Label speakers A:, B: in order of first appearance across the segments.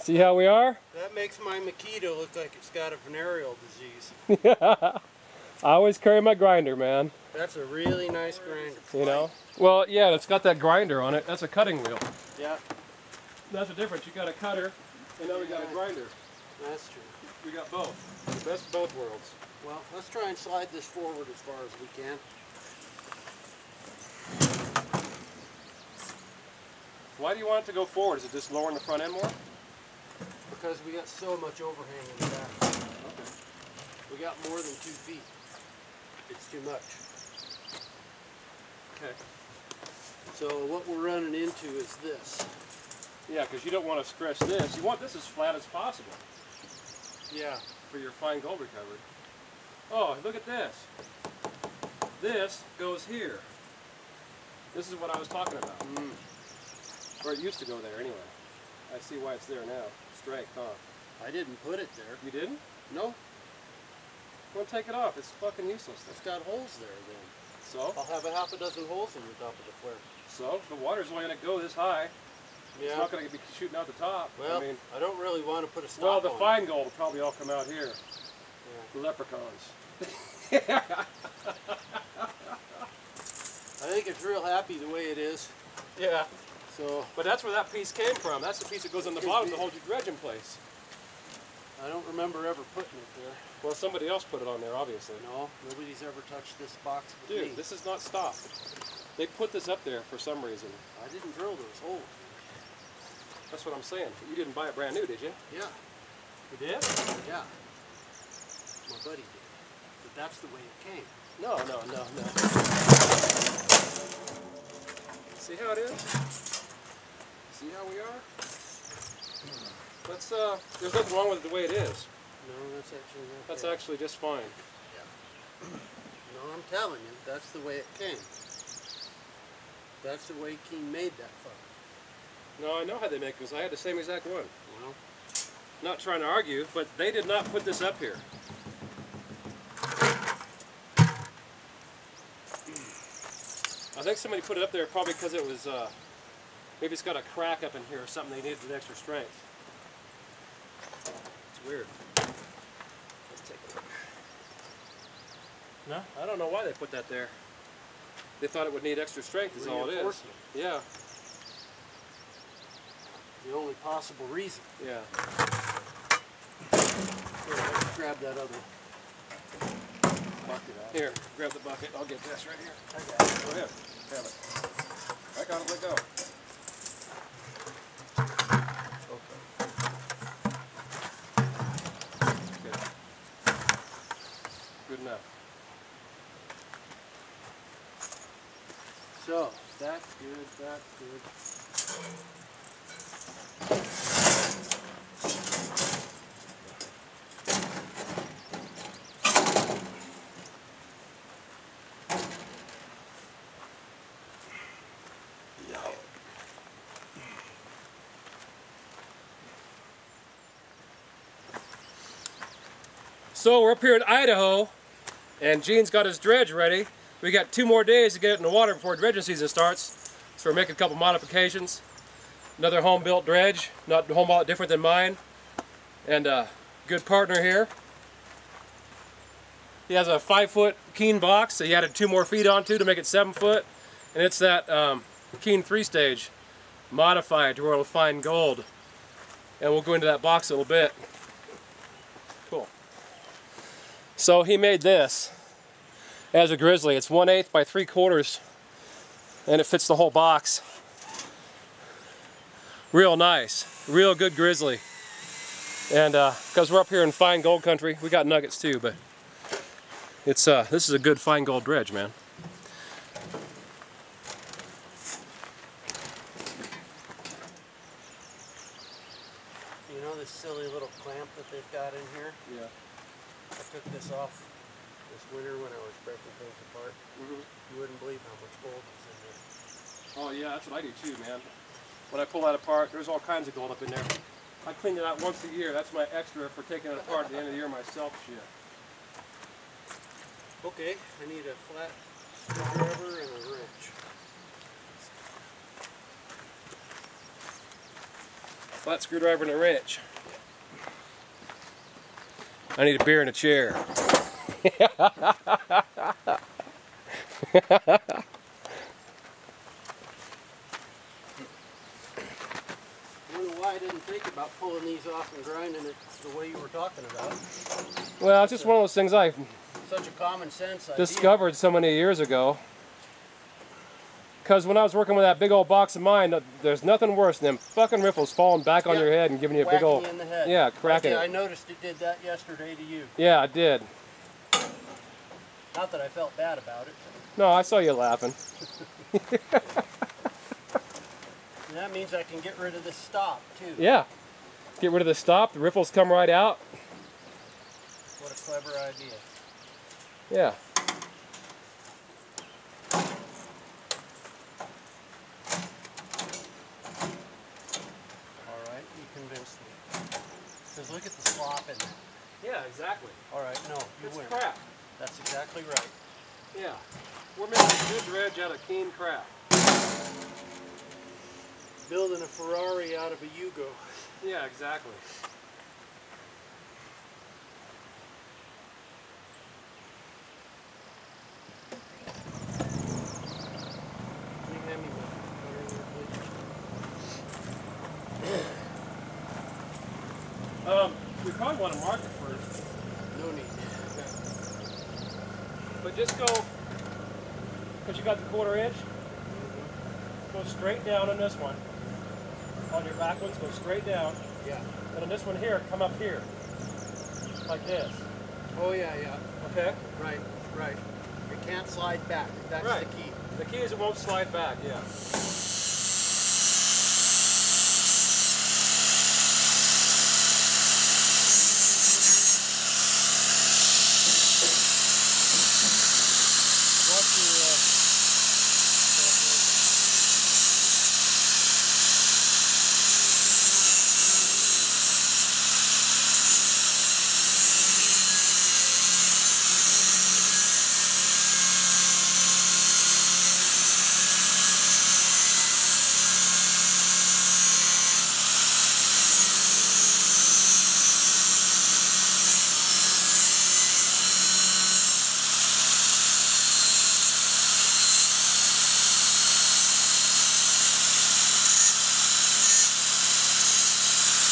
A: See how we are?
B: That makes my Makita look like it's got a venereal disease.
A: Yeah. I always carry my grinder, man.
B: That's a really nice grinder.
A: You know? Well, yeah, it's got that grinder on it. That's a cutting wheel.
B: Yeah.
A: That's the difference. You got a cutter, and now we got a grinder.
B: That's true.
A: We got both. The best of both worlds.
B: Well, let's try and slide this forward as far as we can.
A: Why do you want it to go forward? Is it just lowering the front end more?
B: Because we got so much overhang in the back.
A: Okay.
B: We got more than 2 feet. It's too much.
A: Okay.
B: So what we're running into is this.
A: Yeah, because you don't want to stretch this. You want this as flat as possible.
B: Yeah.
A: For your fine gold recovery. Oh, look at this. This goes here. This is what I was talking about.
B: Mm.
A: Or it used to go there anyway. I see why it's there now. Strength, huh?
B: I didn't put it there.
A: You didn't?
B: No.
A: Well, take it off. It's fucking useless.
B: It's got holes there then.
A: So?
B: I'll have a half a dozen holes in the top of the flare.
A: So? The water's only going to go this high.
B: Yeah.
A: It's not going to be shooting out the top.
B: Well, I don't really want to put a stop
A: well, the
B: on
A: fine gold will probably all come out here.
B: Yeah.
A: The leprechauns.
B: I think it's real happy the way it is.
A: Yeah.
B: So,
A: but that's where that piece came from. That's the piece that goes on the bottom to hold your dredge in place.
B: I don't remember ever putting it there.
A: Well, somebody else put it on there, obviously.
B: No, nobody's ever touched this box with
A: Dude,
B: me.
A: this is not stopped. They put this up there for some reason.
B: I didn't drill those holes.
A: That's what I'm saying. You didn't buy it brand new, did you?
B: Yeah.
A: You did?
B: Yeah. My buddy did. But that's the way it came.
A: No. See how it is? See how we are? Let's, there's nothing wrong with it the way it is.
B: No, that's actually not
A: That's
B: bad.
A: actually just fine.
B: Yeah. No, I'm telling you, that's the way it came. That's the way Keene made that fucker.
A: No, I know how they make this. I had the same exact one.
B: Well,
A: Not trying to argue, but they did not put this up here. I think somebody put it up there probably because it was, maybe it's got a crack up in here or something. They needed the extra strength. It's weird. Let's take a look. No, I don't know why they put that there. They thought it would need extra strength is all it is.
B: reinforcement.
A: Yeah.
B: The only possible reason.
A: Yeah.
B: Here, let's grab that other bucket out.
A: Here, grab the bucket. I'll get this right here.
B: I got it.
A: Go ahead. Grab it. I got it. Let go.
B: Okay.
A: Good. Good enough.
B: So, that's good, that's good.
A: So we're up here in Idaho, and Gene's got his dredge ready. We got 2 more days to get it in the water before dredging season starts. So we're making a couple modifications. Another home-built dredge, not a whole lot different than mine. And a good partner here. He has a 5-foot Keene box, so he added 2 more feet onto to make it 7 foot. And it's that Keene 3-stage modified to where it'll find gold. And we'll go into that box a little bit. Cool. So he made this as a grizzly. It's 1/8 by 3/4, and it fits the whole box. Real nice, real good grizzly. And because we're up here in fine gold country, we got nuggets too. But it's this is a good fine gold dredge, man.
B: You know this silly little clamp that they've got in here?
A: Yeah.
B: I took this off this winter when I was breaking things apart.
A: Mm-hmm.
B: You wouldn't believe how much gold was in there.
A: Oh yeah, that's what I do too, man. When I pull that apart, there's all kinds of gold up in there. I clean it out once a year. That's my extra for taking it apart at the end of the year myself shit.
B: Okay, I need a flat screwdriver and a wrench.
A: flat screwdriver and a wrench. I need a beer and a chair.
B: I wonder why I didn't think about pulling these off and grinding it the way you were talking about.
A: Well, it's just one of those things I
B: Such a common sense idea.
A: discovered so many years ago. Because when I was working with that big old box of mine, there's nothing worse than them fucking riffles falling back on your head and giving you a big old...
B: you in the head.
A: Yeah, cracking
B: I
A: it.
B: noticed it did that yesterday to you.
A: Yeah, I did.
B: Not that I felt bad about it.
A: No, I saw you laughing.
B: And that means I can get rid of this stop, too.
A: Yeah. Get rid of the stop, the riffles come right out.
B: What a clever idea.
A: Yeah.
B: Alright, you convinced me. Because look at the slop in there.
A: Yeah, exactly.
B: Alright, no, you
A: It's
B: win.
A: crap.
B: That's exactly right.
A: Yeah. We're making a good dredge out of Keene crap.
B: Building a Ferrari out of a Yugo.
A: Yeah, exactly.
B: Can you hand me my cutter there, please?
A: We probably want to mark it first.
B: No need.
A: But just go, because you got the 1/4 inch, go straight down on this one. On your back ones, go straight down.
B: Yeah.
A: And on this one here, come up here. Like this.
B: Oh yeah, yeah.
A: Okay?
B: Right, right. It can't slide back. That's
A: Right.
B: the key.
A: The key is it won't slide back, yeah.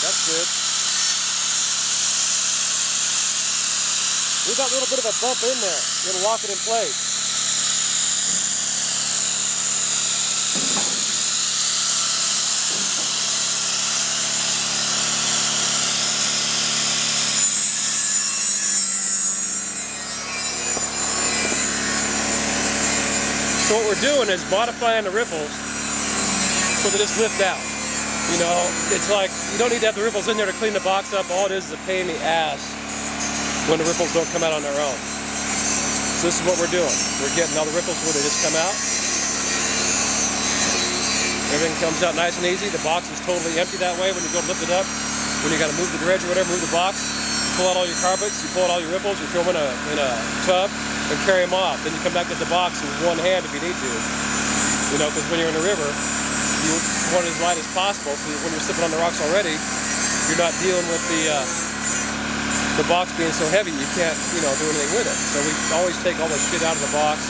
A: That's good. We got a little bit of a bump in there. It'll lock it in place. So what we're doing is modifying the riffles so they just lift out. You know, it's like, you don't need to have the riffles in there to clean the box up. All it is a pain in the ass when the riffles don't come out on their own. So this is what we're doing. We're getting all the riffles where they just come out. Everything comes out nice and easy. The box is totally empty that way when you go lift it up. When you got to move the dredge or whatever, move the box, you pull out all your carpets, you pull out all your riffles, you throw them in a tub and carry them off. Then you come back to the box with one hand if you need to. You know, because when you're in the river, you want it as light as possible, so when you're slipping on the rocks already, you're not dealing with the box being so heavy you can't, you know, do anything with it. So we always take all the shit out of the box,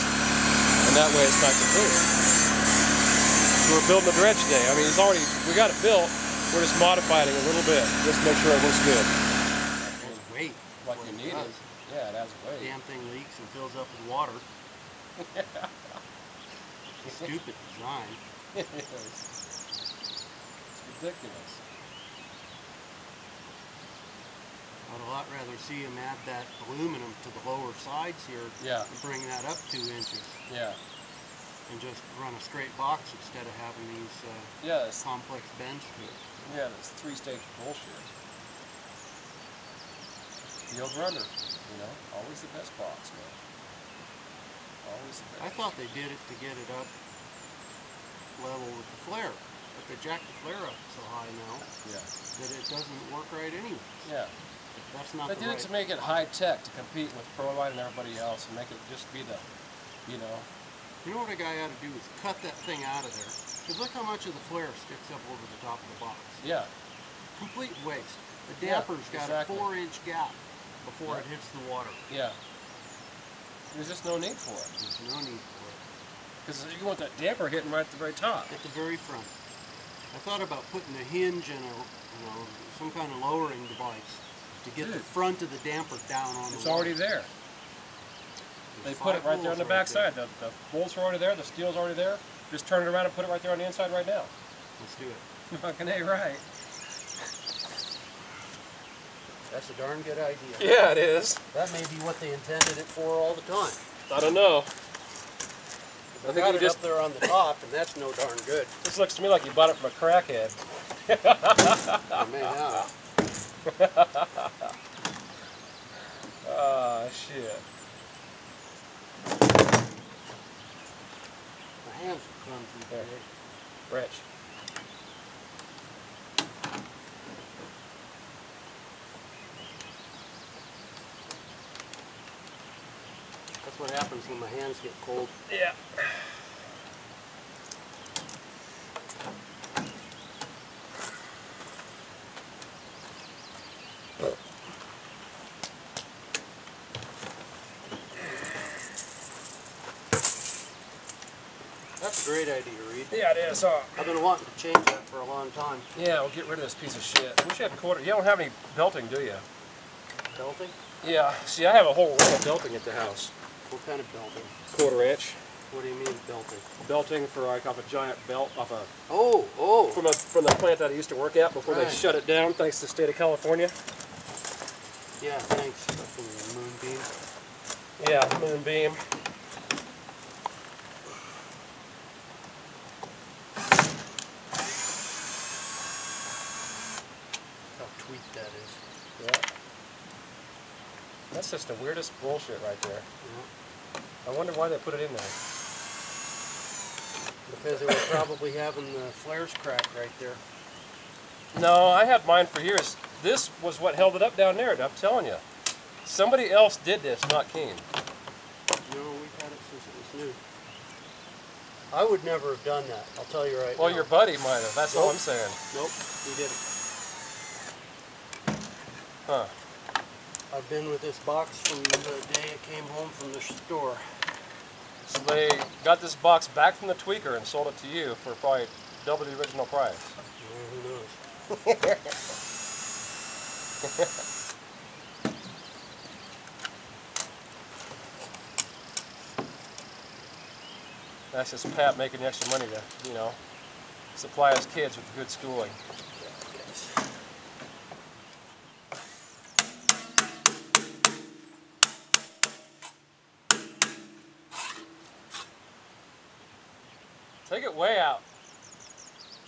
A: and that way it's nice and clean. So we're building the dredge today. I mean, we got it built, we're just modifying it a little bit, just to make sure it looks good.
B: It has weight.
A: Like you need it. Yeah, it has weight.
B: Damn thing leaks and fills up with water. Stupid design.
A: It's ridiculous.
B: I'd a lot rather see them add that aluminum to the lower sides here.
A: Yeah.
B: And bring that up 2 inches.
A: Yeah.
B: And just run a straight box instead of having these complex bends to it.
A: Yeah, this 3-stage bullshit. The over-under, you know, always the best box, man. Always the best.
B: I thought they did it to get it up level with the flare, but they jacked the flare up so high now that it doesn't work right anyway.
A: Yeah.
B: That's not
A: They did it to make it high-tech, to compete with ProLine and everybody else, and make it just be the, you know.
B: You know what a guy ought to do is cut that thing out of there. Because look how much of the flare sticks up over the top of the box.
A: Yeah.
B: complete waste. The damper's got
A: exactly.
B: a 4-inch gap before it hits the water.
A: Yeah. There's just no need for it.
B: There's no need for it.
A: Because you want that damper hitting right at the very top.
B: At the very front. I thought about putting a hinge and some kind of lowering device to get the front of the damper down on the water.
A: It's already there. They put it right there on the back side. The bolts are already there, the steel's already there. Just turn it around and put it right there on the inside right now.
B: Let's do it.
A: Fucking A right.
B: That's a darn good idea.
A: Yeah, it is.
B: That may be what they intended it for all the time.
A: I don't know.
B: I think it up there on the top, and that's no darn good.
A: This looks to me like you bought it from a crackhead.
B: I may have.
A: Ah, shit.
B: My hands are clumsy today.
A: Rich.
B: That's what happens when my hands get cold.
A: Yeah.
B: That's a great idea, Reed.
A: Yeah, it is.
B: I've been wanting to change that for a long time.
A: Yeah, we'll get rid of this piece of shit. We should have quarter. You don't have any belting, do you?
B: Belting?
A: Yeah. See, I have a whole roll of belting at the house.
B: What kind of belting?
A: 1/4 inch.
B: What do you mean belting?
A: Belting for like off a giant belt off a.
B: Oh.
A: From the plant that I used to work at before they shut it down, thanks to the state of California.
B: Yeah, thanks. From the moonbeam.
A: Yeah, moonbeam.
B: How tweaked that is.
A: Yeah. That's just the weirdest bullshit right there.
B: Yeah.
A: I wonder why they put it in there.
B: Because they were probably having the flares cracked right there.
A: No, I had mine for years. This was what held it up down there, I'm telling you. Somebody else did this, not Keene.
B: No, we've had it since it was new. I would never have done that, I'll tell you right now.
A: Well, your buddy might have, that's all I'm saying.
B: Nope, he didn't.
A: Huh.
B: I've been with this box from the day it came home from the store.
A: So they got this box back from the tweaker and sold it to you for probably double the original price.
B: Who knows?
A: That's just Pat making extra money to, you know, supply his kids with good schooling. Take it way out.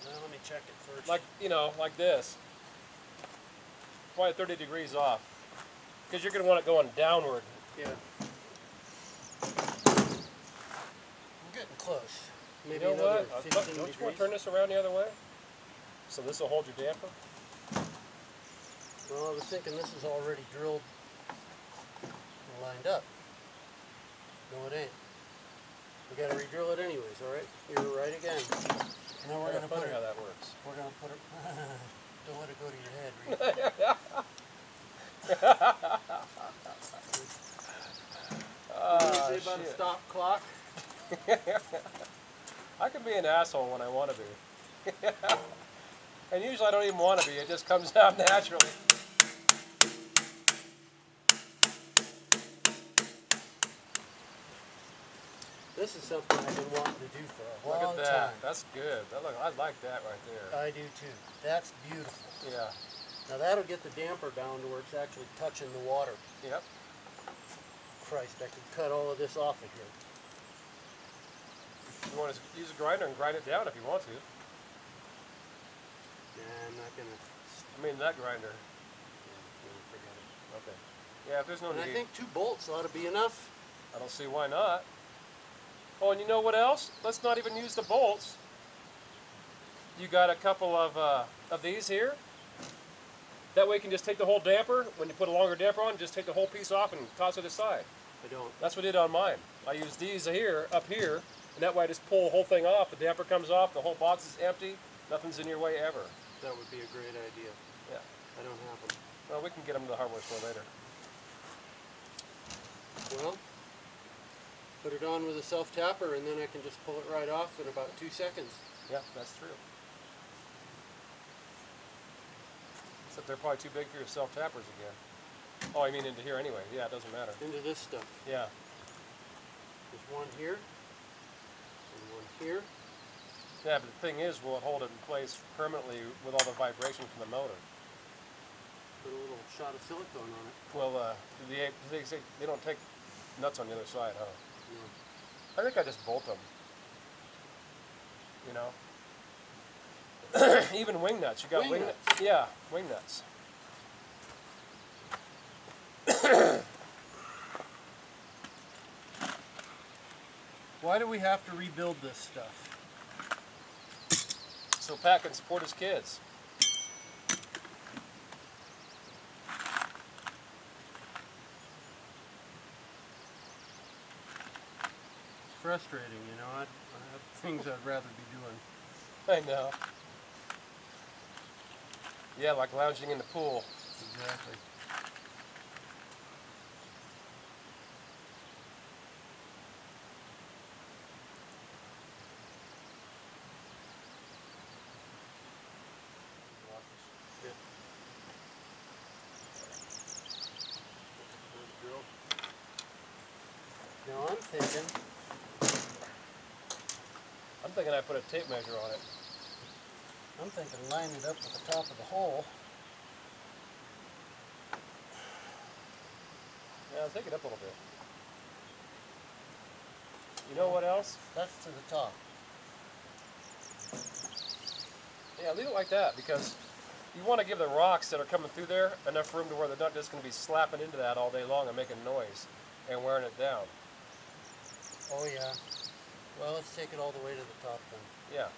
B: Now let me check it first.
A: Like, you know, like this. Probably 30 degrees off. Because you're going to want it going downward.
B: Yeah. I'm getting close. Maybe
A: You know
B: another
A: what?
B: 15
A: Don't
B: degrees.
A: you want to turn this around the other way? So this will hold your damper?
B: Well, I was thinking this is already drilled and lined up. No, it ain't. We gotta re-drill it anyways, alright? You're right again. Now we're gonna put it.
A: How that works.
B: We're gonna put it. Don't let it go to your head, Reed. What do you say about a stop clock?
A: I can be an asshole when I want to be. And usually I don't even want to be, it just comes out naturally.
B: This is something I've been wanting to do for a long time.
A: Look at that. That's good. I like that right there.
B: I do too. That's beautiful.
A: Yeah.
B: Now that'll get the damper down to where it's actually touching the water.
A: Yep.
B: Christ, I could cut all of this off of here.
A: You want to use a grinder and grind it down if you want to.
B: Nah, I'm not gonna.
A: I mean that grinder.
B: Forget it.
A: Okay. Yeah, if there's no
B: And
A: need.
B: I think 2 bolts ought to be enough.
A: I don't see why not. Oh, and you know what else? Let's not even use the bolts. You got a couple of these here. That way you can just take the whole damper, when you put a longer damper on, just take the whole piece off and toss it aside.
B: I don't.
A: That's what I did on mine. I used these here, up here, and that way I just pull the whole thing off, the damper comes off, the whole box is empty, nothing's in your way ever.
B: That would be a great idea. I don't have them.
A: Well, we can get them to the hardware store later.
B: Well, put it on with a self-tapper and then I can just pull it right off in about 2 seconds.
A: Yeah, that's true. Except they're probably too big for your self-tappers again. Oh, I mean into here anyway. Yeah, it doesn't matter.
B: Into this stuff.
A: Yeah.
B: There's one here and one here.
A: Yeah, but the thing is, will it hold it in place permanently with all the vibration from the motor?
B: Put a little shot of silicone on it.
A: Well, they say they don't take nuts on the other side, huh?
B: No.
A: I think I just bolt them. You know? Even wing nuts. You got wing nuts? Yeah, wing nuts.
B: Why do we have to rebuild this stuff?
A: So Pat can support his kids.
B: Frustrating, you know. I have things I'd rather be doing.
A: I know. Yeah, like lounging in the pool.
B: Exactly. Now I'm
A: thinking I put a tape measure on it.
B: I'm thinking line it up with the top of the hole.
A: Yeah, take it up a little bit. You know what else?
B: That's to the top.
A: Yeah, leave it like that because you want to give the rocks that are coming through there enough room to where they're not just going to be slapping into that all day long and making noise and wearing it down.
B: Oh yeah. Well, let's take it all the way to the top then.
A: Yeah.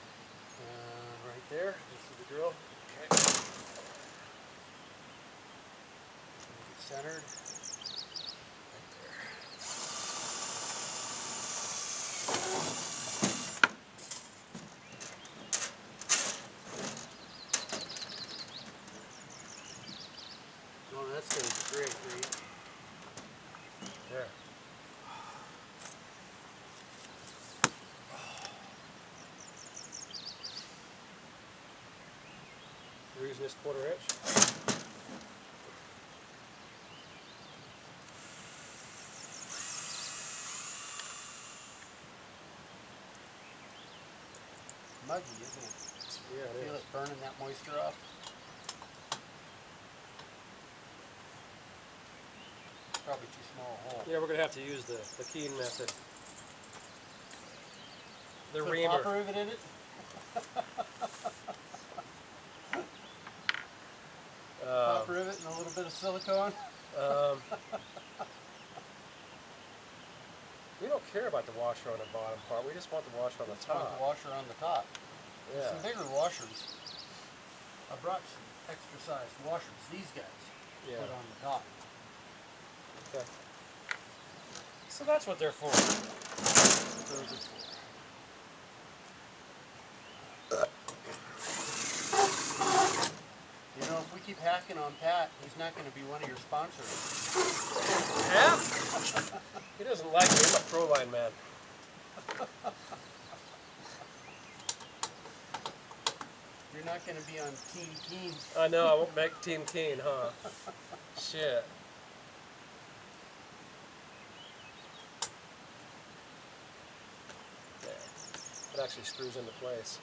B: Right there. This is the drill.
A: Okay.
B: Make it centered. Right there. Oh, that's going to be great, Reed.
A: There. We're using this 1/4 inch.
B: Muggy, isn't it?
A: Yeah, it
B: Feel
A: is.
B: it burning that moisture off? Probably too small a hole.
A: Yeah, we're going to have to use the Keene method. The
B: Put
A: reamer.
B: copper rivet in it? Copper rivet and a little bit of silicone?
A: We don't care about the washer on the bottom part. We just want the washer on the
B: Just want
A: top.
B: the washer on the top.
A: Yeah.
B: Some bigger washers. I brought some extra sized washers, these guys,
A: Yeah.
B: put on the top.
A: Okay. So that's what they're for.
B: Those are for. You know, if we keep hacking on Pat, he's not going to be one of your sponsors.
A: Yeah? He doesn't like me. I'm a pro line man.
B: You're not going to be on Team Keene.
A: I know, I won't make Team Keene, huh? Shit. There. It actually screws into place.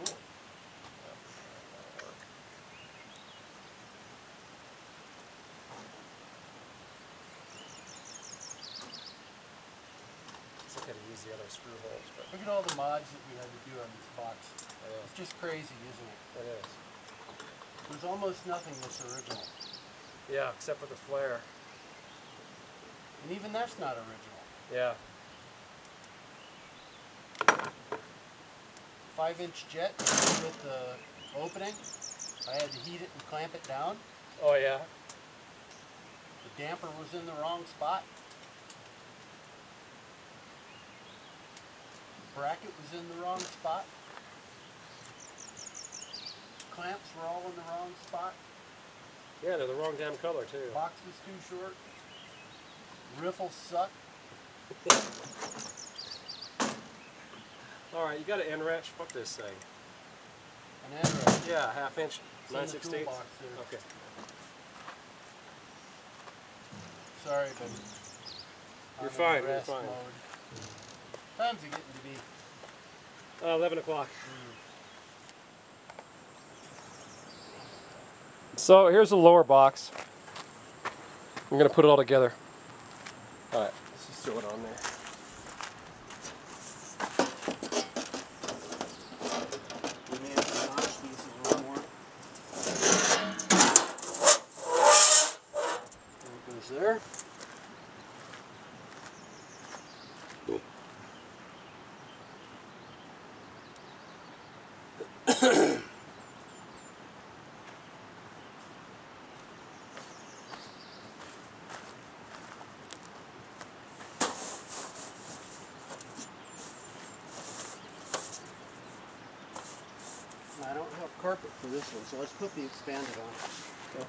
B: Cool.
A: It's okay to use the other screw holes, but
B: Look at all the mods that we had to do on this box.
A: yeah,
B: It's just crazy, isn't it?
A: it is.
B: There's almost nothing that's original.
A: Yeah, except for the flare.
B: And even that's not original.
A: Yeah.
B: 5-inch jet with the opening. I had to heat it and clamp it down.
A: Oh yeah.
B: The damper was in the wrong spot. The bracket was in the wrong spot. Clamps were all in the wrong spot.
A: Yeah, they're the wrong damn color too.
B: Box is too short. Riffles suck.
A: Alright, you got an end wrench? Fuck this thing.
B: An end wrench.
A: Yeah, 1/2 inch,
B: It's in the
A: 9/16.
B: toolbox there.
A: Okay.
B: Sorry, but
A: You're
B: I'm
A: fine,
B: in
A: you're
B: rest
A: fine.
B: mode. Time's it getting to be?
A: 11 o'clock. So here's the lower box. I'm going to put it all together. Alright, let's just throw it on there.
B: We may have to notch these a little more. There it goes there. I don't have carpet for this one, so let's put the expanded on.
A: Okay.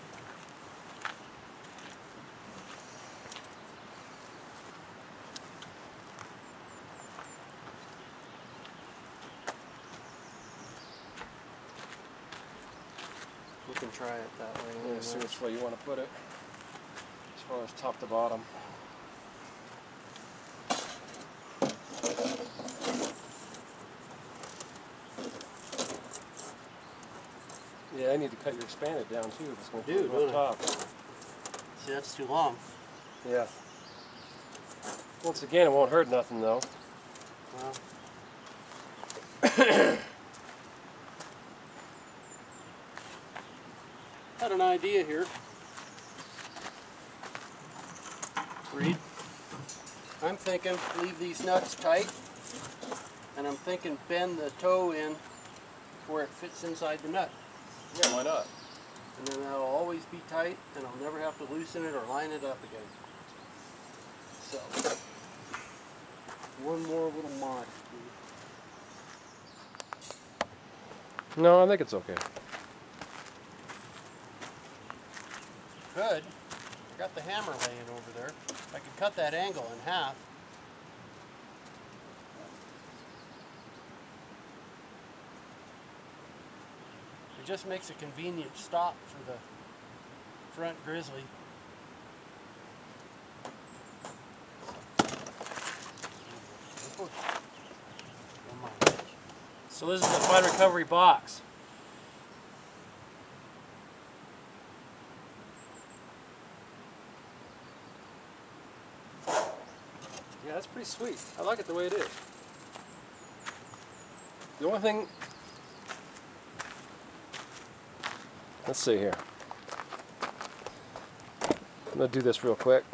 B: We can try it that way.
A: Yeah, see which way you want to put it. As far as top to bottom. Yeah, I need to cut your expanded down too. If it's going to go up top.
B: See, that's too long.
A: Yeah. Once again, it won't hurt nothing though.
B: Well, had an idea here. Reed, I'm thinking leave these nuts tight, and I'm thinking bend the toe in where it fits inside the nut.
A: Yeah, why not?
B: And then that'll always be tight, and I'll never have to loosen it or line it up again. So, one more little mod.
A: No, I think it's okay.
B: Good. I got the hammer laying over there. I could cut that angle in half. It just makes a convenient stop for the front grizzly.
A: So this is the fine recovery box. Yeah, that's pretty sweet. I like it the way it is. The only thing... Let's see here. I'm going to do this real quick.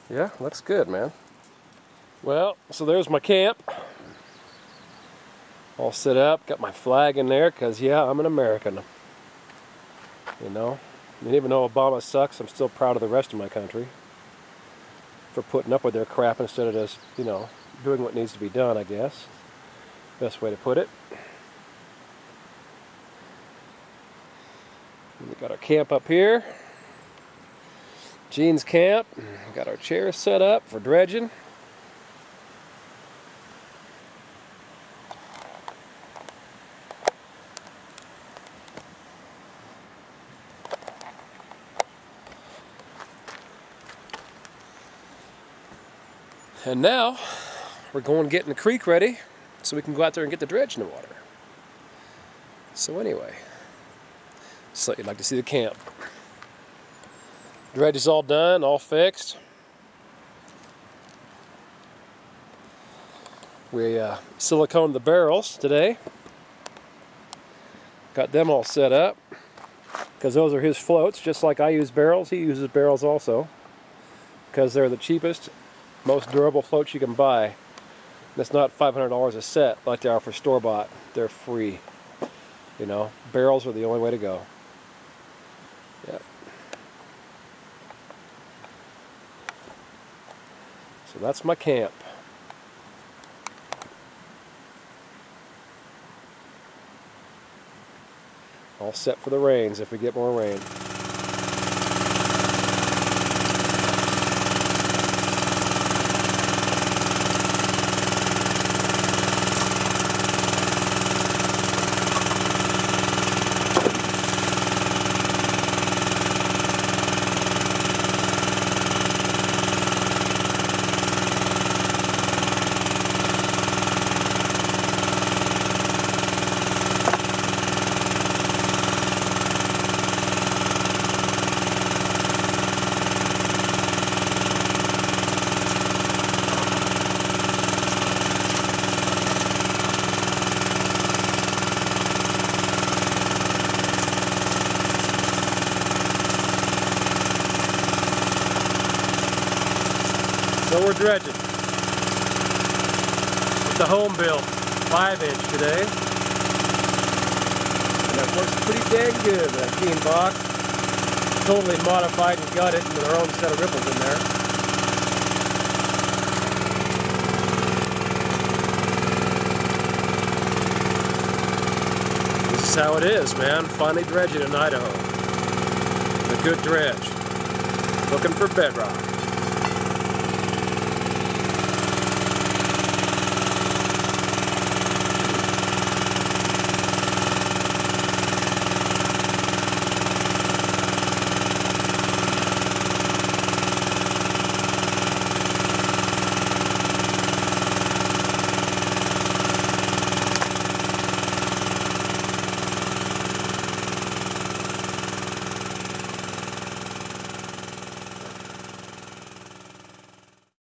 A: Yeah, looks good, man. Well, so there's my camp. All set up, got my flag in there, because yeah, I'm an American. You know, and even though Obama sucks, I'm still proud of the rest of my country for putting up with their crap instead of just, you know, doing what needs to be done, I guess. Best way to put it. And we got our camp up here. Gene's camp. Got our chairs set up for dredging. And now we're going getting the creek ready so we can go out there and get the dredge in the water. So anyway, so you'd like to see the camp. Dredge is all done, all fixed. We siliconed the barrels today. Got them all set up because those are his floats. Just like I use barrels, he uses barrels also because they're the cheapest, most durable floats you can buy. That's not $500 a set like they are for store-bought. They're free. You know, barrels are the only way to go. So that's my camp. All set for the rains if we get more rain. So we're dredging with the home built 5-inch today. And that works pretty dang good, that Keene box. Totally modified and gutted with our own set of ripples in there. This is how it is, man. Finally dredging in Idaho. A good dredge. Looking for bedrock.